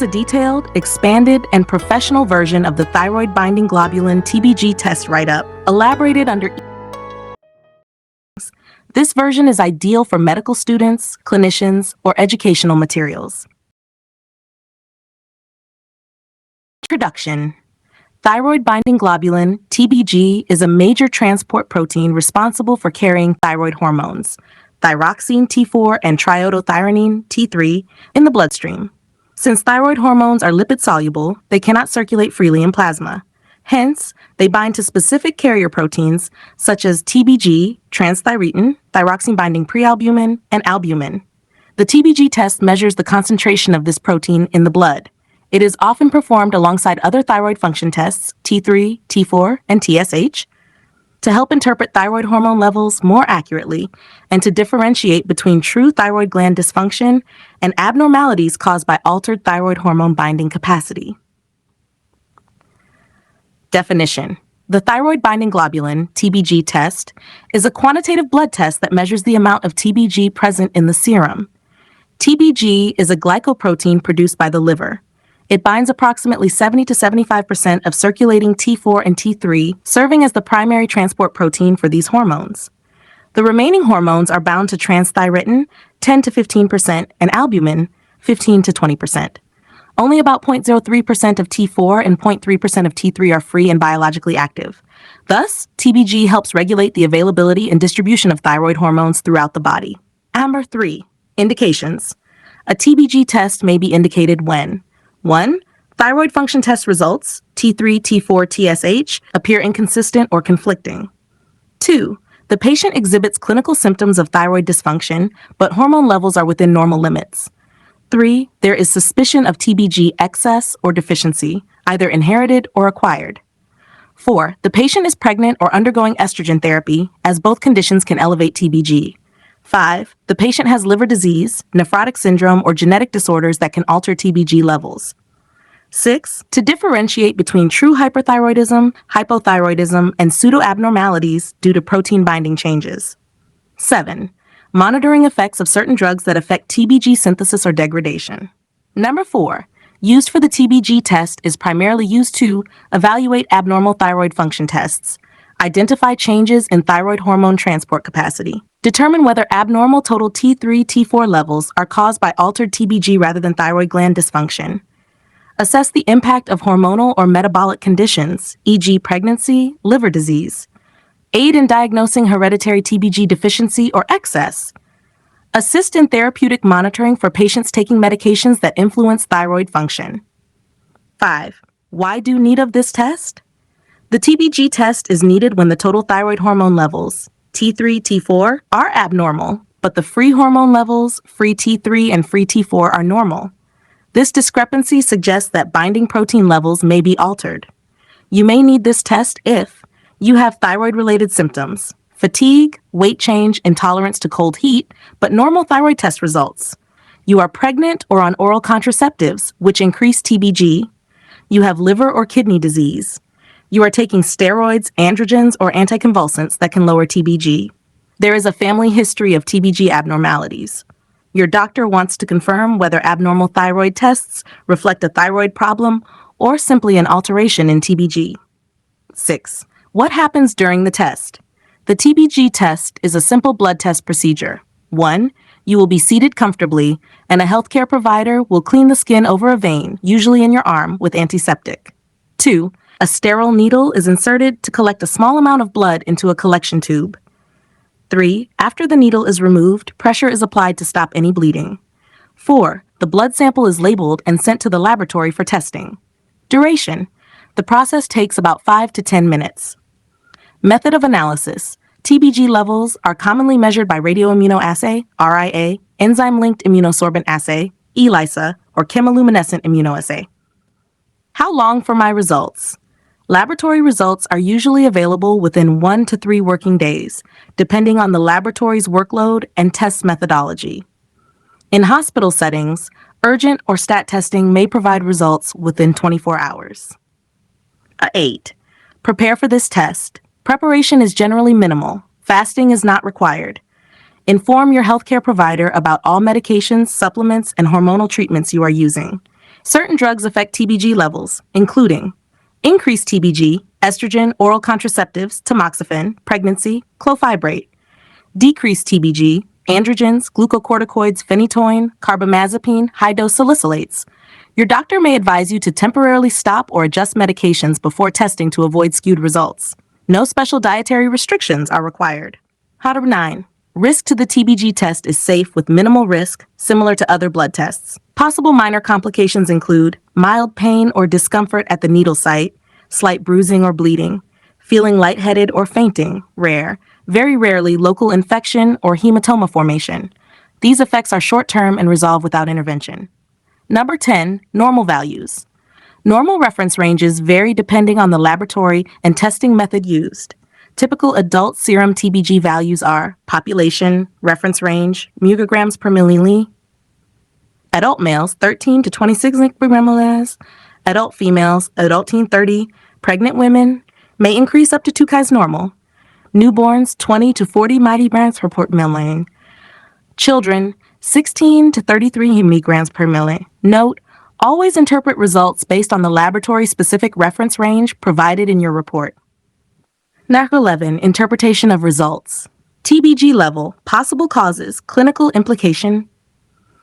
is a detailed, expanded, and professional version of the Thyroid Binding Globulin TBG test write-up, elaborated under. This version is ideal for medical students, clinicians, or educational materials. Introduction. Thyroid binding globulin, TBG, is a major transport protein responsible for carrying thyroid hormones, thyroxine T4 and triiodothyronine T3, in the bloodstream. Since thyroid hormones are lipid-soluble, they cannot circulate freely in plasma. Hence, they bind to specific carrier proteins such as TBG, transthyretin, thyroxine-binding prealbumin, and albumin. The TBG test measures the concentration of this protein in the blood. It is often performed alongside other thyroid function tests, T3, T4, and TSH, to help interpret thyroid hormone levels more accurately and to differentiate between true thyroid gland dysfunction and abnormalities caused by altered thyroid hormone binding capacity. Definition. The thyroid binding globulin, TBG test, is a quantitative blood test that measures the amount of TBG present in the serum. TBG is a glycoprotein produced by the liver. It binds approximately 70 to 75% of circulating T4 and T3, serving as the primary transport protein for these hormones. The remaining hormones are bound to transthyretin, 10 to 15%, and albumin, 15 to 20%. Only about 0.03% of T4 and 0.3% of T3 are free and biologically active. Thus, TBG helps regulate the availability and distribution of thyroid hormones throughout the body. Number 3. Indications. A TBG test may be indicated when 1. Thyroid function test results, T3, T4, TSH, appear inconsistent or conflicting. 2. The patient exhibits clinical symptoms of thyroid dysfunction, but hormone levels are within normal limits. 3. There is suspicion of TBG excess or deficiency, either inherited or acquired. 4. The patient is pregnant or undergoing estrogen therapy, as both conditions can elevate TBG. 5. The patient has liver disease, nephrotic syndrome, or genetic disorders that can alter TBG levels. 6. To differentiate between true hyperthyroidism, hypothyroidism, and pseudoabnormalities due to protein binding changes. 7. Monitoring effects of certain drugs that affect TBG synthesis or degradation. Number 4. Used for the TBG test is primarily used to evaluate abnormal thyroid function tests, identify changes in thyroid hormone transport capacity, determine whether abnormal total T3, T4 levels are caused by altered TBG rather than thyroid gland dysfunction, assess the impact of hormonal or metabolic conditions, e.g. pregnancy, liver disease, aid in diagnosing hereditary TBG deficiency or excess, assist in therapeutic monitoring for patients taking medications that influence thyroid function. 5. Why do need of this test? The TBG test is needed when the total thyroid hormone levels, T3, T4, are abnormal, but the free hormone levels, free T3 and free T4, are normal. This discrepancy suggests that binding protein levels may be altered. You may need this test if you have thyroid-related symptoms, fatigue, weight change, intolerance to cold heat, but normal thyroid test results. You are pregnant or on oral contraceptives, which increase TBG. You have liver or kidney disease. You are taking steroids, androgens, or anticonvulsants that can lower TBG. There is a family history of TBG abnormalities. Your doctor wants to confirm whether abnormal thyroid tests reflect a thyroid problem or simply an alteration in TBG. 6. What happens during the test? The TBG test is a simple blood test procedure. 1. You will be seated comfortably, and a healthcare provider will clean the skin over a vein, usually in your arm, with antiseptic. 2. A sterile needle is inserted to collect a small amount of blood into a collection tube. 3. After the needle is removed, pressure is applied to stop any bleeding. 4. The blood sample is labeled and sent to the laboratory for testing. Duration. The process takes about 5 to 10 minutes. Method of analysis. TBG levels are commonly measured by radioimmunoassay, RIA, enzyme-linked immunosorbent assay, ELISA, or chemiluminescent immunoassay. How long for my results? Laboratory results are usually available within 1 to 3 working days, depending on the laboratory's workload and test methodology. In hospital settings, urgent or stat testing may provide results within 24 hours. 8. Prepare for this test. Preparation is generally minimal. Fasting is not required. Inform your healthcare provider about all medications, supplements, and hormonal treatments you are using. Certain drugs affect TBG levels, including increased TBG, estrogen, oral contraceptives, tamoxifen, pregnancy, clofibrate; decreased TBG, androgens, glucocorticoids, phenytoin, carbamazepine, high-dose salicylates. Your doctor may advise you to temporarily stop or adjust medications before testing to avoid skewed results. No special dietary restrictions are required. Item 9. Risk to the TBG test is safe with minimal risk, similar to other blood tests. Possible minor complications include mild pain or discomfort at the needle site, slight bruising or bleeding, feeling lightheaded or fainting, rare, very rarely local infection or hematoma formation. These effects are short-term and resolve without intervention. Number 10, normal values. Normal reference ranges vary depending on the laboratory and testing method used. Typical adult serum TBG values are population, reference range, micrograms per milliliter. Adult males, 13 to 26 micrograms. Adult females, adult teen 30. Pregnant women may increase up to 2 Ks normal. Newborns, 20 to 40 micrograms per milliliter. Children, 16 to 33 micrograms per milliliter. Note, always interpret results based on the laboratory-specific reference range provided in your report. Number 11, interpretation of results. TBG level, possible causes, clinical implication,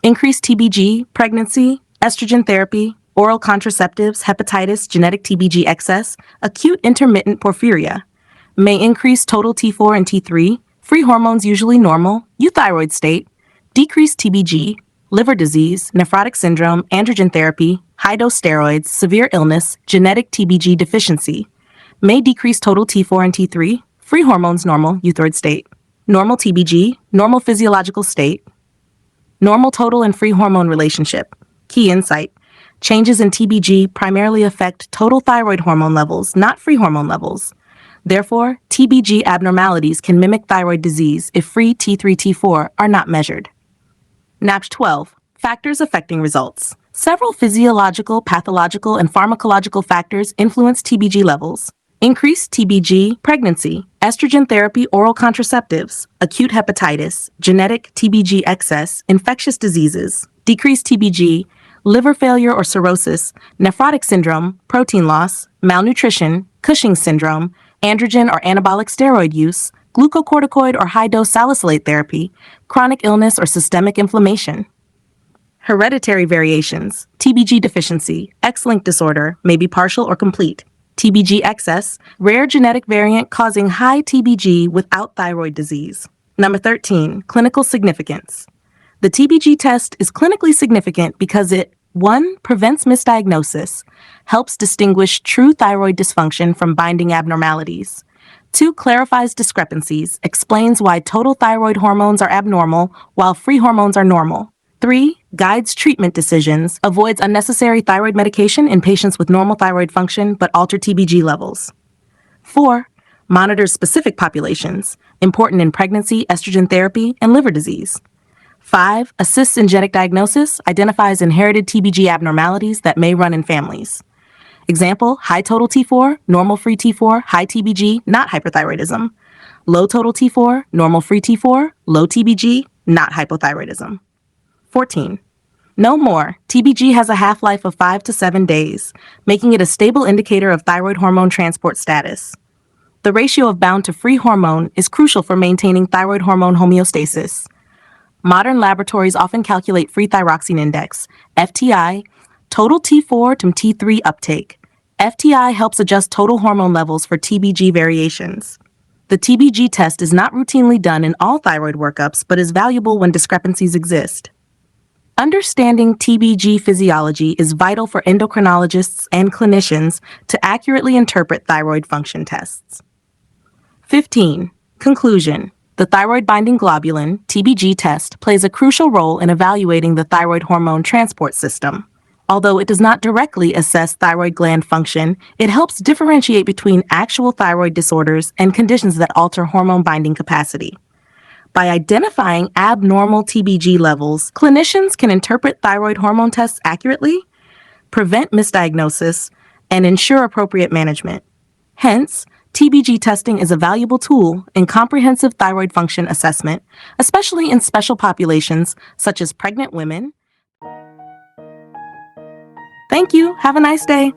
increased TBG, pregnancy, estrogen therapy, oral contraceptives, hepatitis, genetic TBG excess, acute intermittent porphyria, may increase total T4 and T3, free hormones usually normal, euthyroid state, decreased TBG, liver disease, nephrotic syndrome, androgen therapy, high-dose steroids, severe illness, genetic TBG deficiency, may decrease total T4 and T3, free hormones normal, euthyroid state, normal TBG, normal physiological state, normal total and free hormone relationship. Key insight: changes in TBG primarily affect total thyroid hormone levels, not free hormone levels. Therefore, TBG abnormalities can mimic thyroid disease if free T3, T4 are not measured. NAPS 12. Factors affecting results. Several physiological, pathological, and pharmacological factors influence TBG levels. Increased TBG, pregnancy, estrogen therapy, oral contraceptives, acute hepatitis, genetic TBG excess, infectious diseases, decreased TBG, liver failure or cirrhosis, nephrotic syndrome, protein loss, malnutrition, Cushing's syndrome, androgen or anabolic steroid use, glucocorticoid or high-dose salicylate therapy, chronic illness or systemic inflammation. Hereditary variations, TBG deficiency, X-linked disorder, may be partial or complete. TBG excess, rare genetic variant causing high TBG without thyroid disease. Number 13, clinical significance. The TBG test is clinically significant because it 1. Prevents misdiagnosis, helps distinguish true thyroid dysfunction from binding abnormalities. 2. Clarifies discrepancies, explains why total thyroid hormones are abnormal while free hormones are normal. 3. Guides treatment decisions, avoids unnecessary thyroid medication in patients with normal thyroid function but altered TBG levels. 4. Monitors specific populations, important in pregnancy, estrogen therapy, and liver disease. 5. Assists in genetic diagnosis, identifies inherited TBG abnormalities that may run in families. Example, high total T4, normal free T4, high TBG, not hyperthyroidism. Low total T4, normal free T4, low TBG, not hypothyroidism. 14. No more. TBG has a half-life of 5 to 7 days, making it a stable indicator of thyroid hormone transport status. The ratio of bound to free hormone is crucial for maintaining thyroid hormone homeostasis. Modern laboratories often calculate free thyroxine index, FTI, total T4 to T3 uptake. FTI helps adjust total hormone levels for TBG variations. The TBG test is not routinely done in all thyroid workups, but is valuable when discrepancies exist. Understanding TBG physiology is vital for endocrinologists and clinicians to accurately interpret thyroid function tests. 15. Conclusion. The thyroid binding globulin, TBG test, plays a crucial role in evaluating the thyroid hormone transport system. Although it does not directly assess thyroid gland function, it helps differentiate between actual thyroid disorders and conditions that alter hormone binding capacity. By identifying abnormal TBG levels, clinicians can interpret thyroid hormone tests accurately, prevent misdiagnosis, and ensure appropriate management. Hence, TBG testing is a valuable tool in comprehensive thyroid function assessment, especially in special populations such as pregnant women. Thank you. Have a nice day.